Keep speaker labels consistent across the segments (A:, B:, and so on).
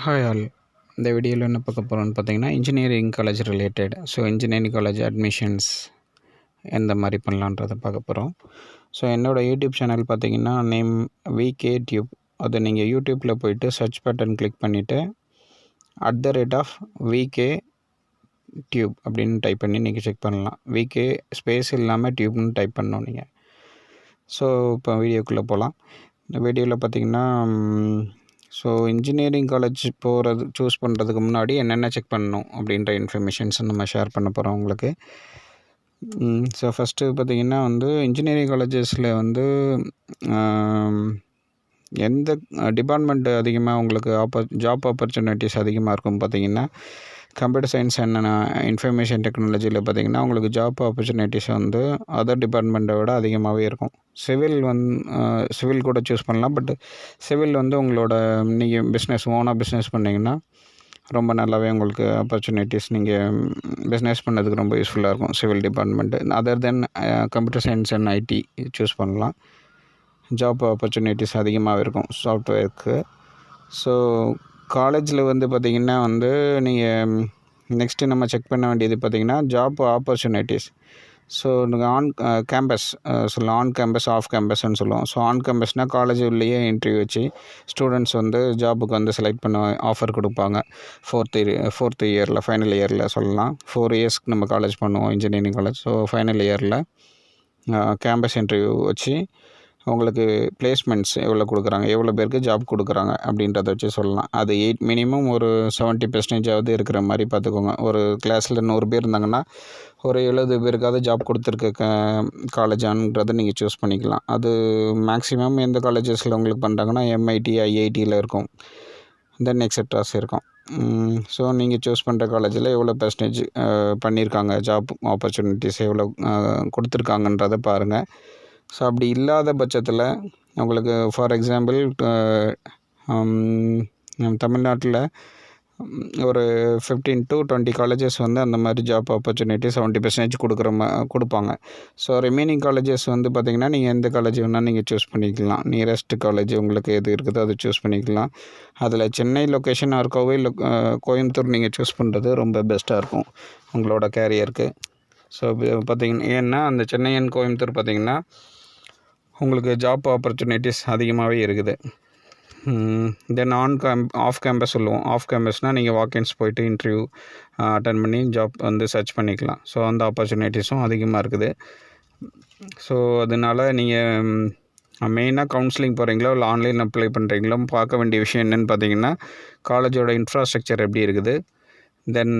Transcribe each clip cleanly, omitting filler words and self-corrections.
A: Hi all. இந்த வீடியோவில் என்ன பார்க்க போகிறோம்னு பார்த்தீங்கன்னா, engineering college related. So engineering college admissions எந்த மாதிரி பண்ணலான்றதை பார்க்க போகிறோம். ஸோ என்னோடய யூடியூப் சேனல் பார்த்தீங்கன்னா நேம் விகே டியூப். அதை நீங்கள் யூடியூப்பில் போயிட்டு சர்ச் பட்டன் கிளிக் பண்ணிவிட்டு @விகே டியூப் அப்படின்னு டைப் பண்ணி நீங்கள் செக் பண்ணலாம். விகே ஸ்பேஸ் இல்லாமல் டியூப்னு டைப் பண்ணணும் நீங்கள். ஸோ இப்போ வீடியோக்குள்ளே போகலாம். இந்த வீடியோவில் பார்த்தீங்கன்னா இன்ஜினியரிங் காலேஜ் சூஸ் பண்ணுறதுக்கு முன்னாடி என்னென்ன செக் பண்ணணும் அப்படின்ற இன்ஃபர்மேஷன்ஸ் நம்ம ஷேர் பண்ண போகிறோம் உங்களுக்கு. ஸோ ஃபஸ்ட்டு பார்த்திங்கன்னா இன்ஜினியரிங் காலேஜஸில் எந்த டிபார்ட்மெண்ட் அதிகமாக உங்களுக்கு ஜாப் ஆப்பர்ச்சுனிட்டிஸ் அதிகமாக இருக்கும் பார்த்திங்கன்னா, கம்ப்யூட்டர் சயின்ஸ் அண்ட் இன்ஃபர்மேஷன் டெக்னாலஜியில் பார்த்திங்கன்னா உங்களுக்கு ஜாப் ஆப்பர்ச்சுனிட்டிஸ் அதர் டிபார்ட்மெண்ட்டை விட அதிகமாகவே இருக்கும். சிவில் கூட சூஸ் பண்ணலாம். பட் சிவில் உங்களோட நீங்கள் ஓனாக பிஸ்னஸ் பண்ணிங்கன்னா ரொம்ப நல்லாவே உங்களுக்கு ஆப்பர்ச்சுனிட்டிஸ் நீங்கள் பிஸ்னஸ் பண்ணதுக்கு ரொம்ப யூஸ்ஃபுல்லாக இருக்கும் civil department. Other then computer science and IT choose பண்ணலாம். ஜாப் ஆப்பர்ச்சுனிட்டிஸ் அதிகமாக இருக்கும் சாஃப்ட்வேருக்கு. ஸோ காலேஜில் பார்த்திங்கன்னா நீங்கள் நெக்ஸ்ட்டு நம்ம செக் பண்ண வேண்டியது பார்த்திங்கன்னா job opportunities. So on campus சொல்லலாம், ஆன் கேம்பஸ் ஆஃப் கேம்பஸ்ன்னு சொல்லுவோம். ஸோ ஆன் கேம்பஸ்னால் காலேஜ் உள்ளேயே இன்டர்வியூ வச்சு ஸ்டூடெண்ட்ஸ் ஜாபுக்கு செலக்ட் பண்ண ஆஃபர் கொடுப்பாங்க. ஃபோர்த் இயரில் ஃபைனல் இயரில் சொல்லலாம். 4 இயர்ஸ்க்கு நம்ம காலேஜ் பண்ணுவோம் இன்ஜினியரிங் காலேஜ். ஸோ ஃபைனல் இயரில் கேம்பஸ் இன்டர்வியூ வச்சு உங்களுக்கு பிளேஸ்மெண்ட்ஸ் எவ்வளோ கொடுக்குறாங்க, எவ்வளோ பேருக்கு ஜாப் கொடுக்குறாங்க அப்படின்றத வச்சு சொல்லலாம். அது மினிமம் ஒரு 70% இருக்கிற மாதிரி பார்த்துக்கோங்க. ஒரு கிளாஸில் 100 பேர் இருந்தாங்கன்னா ஒரு 70 பேருக்காவது ஜாப் கொடுத்துருக்க காலேஜான்றதை நீங்கள் சூஸ் பண்ணிக்கலாம். அது மேக்ஸிமம் எந்த காலேஜஸில் உங்களுக்கு பண்ணுறாங்கன்னா MIT IITயில் இருக்கும், தென் எக்ஸெட்ராஸ் இருக்கும். ஸோ நீங்கள் சூஸ் பண்ணுற காலேஜில் எவ்வளோ பெர்சன்டேஜ் பண்ணியிருக்காங்க, ஜாப் ஆப்பர்ச்சுனிட்டிஸ் எவ்வளோ கொடுத்துருக்காங்கன்றதை பாருங்கள். ஸோ அப்படி இல்லாத பட்சத்தில் உங்களுக்கு ஃபார் எக்ஸாம்பிள் தமிழ்நாட்டில் ஒரு 15 to 20 காலேஜஸ் அந்த மாதிரி ஜாப் ஆப்பர்ச்சுனிட்டி 70% கொடுப்பாங்க. ஸோ ரிமைனிங் காலேஜஸ் பார்த்திங்கன்னா நீங்கள் எந்த காலேஜ் வேணால் நீங்கள் சூஸ் பண்ணிக்கலாம். நியரஸ்ட் காலேஜ் உங்களுக்கு எது இருக்குதோ அதை சூஸ் பண்ணிக்கலாம். அதில் சென்னை லொக்கேஷன் ஆர் கோயம்புத்தூர் நீங்கள் சூஸ் பண்ணுறது ரொம்ப பெஸ்ட்டாக இருக்கும் உங்களோட கேரியருக்கு. ஸோ பார்த்திங்கன்னா ஏன்னா அந்த சென்னை அண்ட் கோயம்புத்தூர் பார்த்திங்கன்னா உங்களுக்கு ஜாப் ஆப்பர்ச்சுனிட்டிஸ் அதிகமாகவே இருக்குது. தென் ஆஃப் கேம்பஸ் சொல்லுவோம். ஆஃப் கேம்பஸ்னால் நீங்கள் வாக்கின்ஸ் போய்ட்டு இன்டர்வியூ அட்டன் பண்ணி ஜாப் சர்ச் பண்ணிக்கலாம். ஸோ அந்த ஆப்பர்ச்சுனிட்டிஸும் அதிகமாக இருக்குது. ஸோ அதனால் நீங்கள் மெயினாக கவுன்சிலிங் போகிறீங்களோ இல்லை ஆன்லைன் அப்ளை பண்ணுறீங்களோ பார்க்க வேண்டிய விஷயம் என்னென்னு பார்த்தீங்கன்னா, காலேஜோட இன்ஃப்ராஸ்ட்ரக்சர் எப்படி இருக்குது, தென்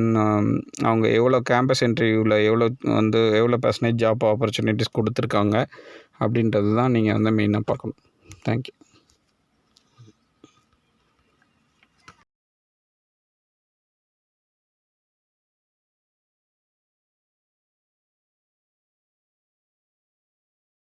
A: அவங்க எவ்வளோ கேம்பஸ் இன்டர்வியூவில் எவ்வளோ பெர்சன்டேஜ் ஜாப் ஆப்பர்ச்சுனிட்டிஸ் கொடுத்துருக்காங்க அப்படின்றது தான் நீங்கள் மெயினாக பார்க்கணும். தேங்க்யூ.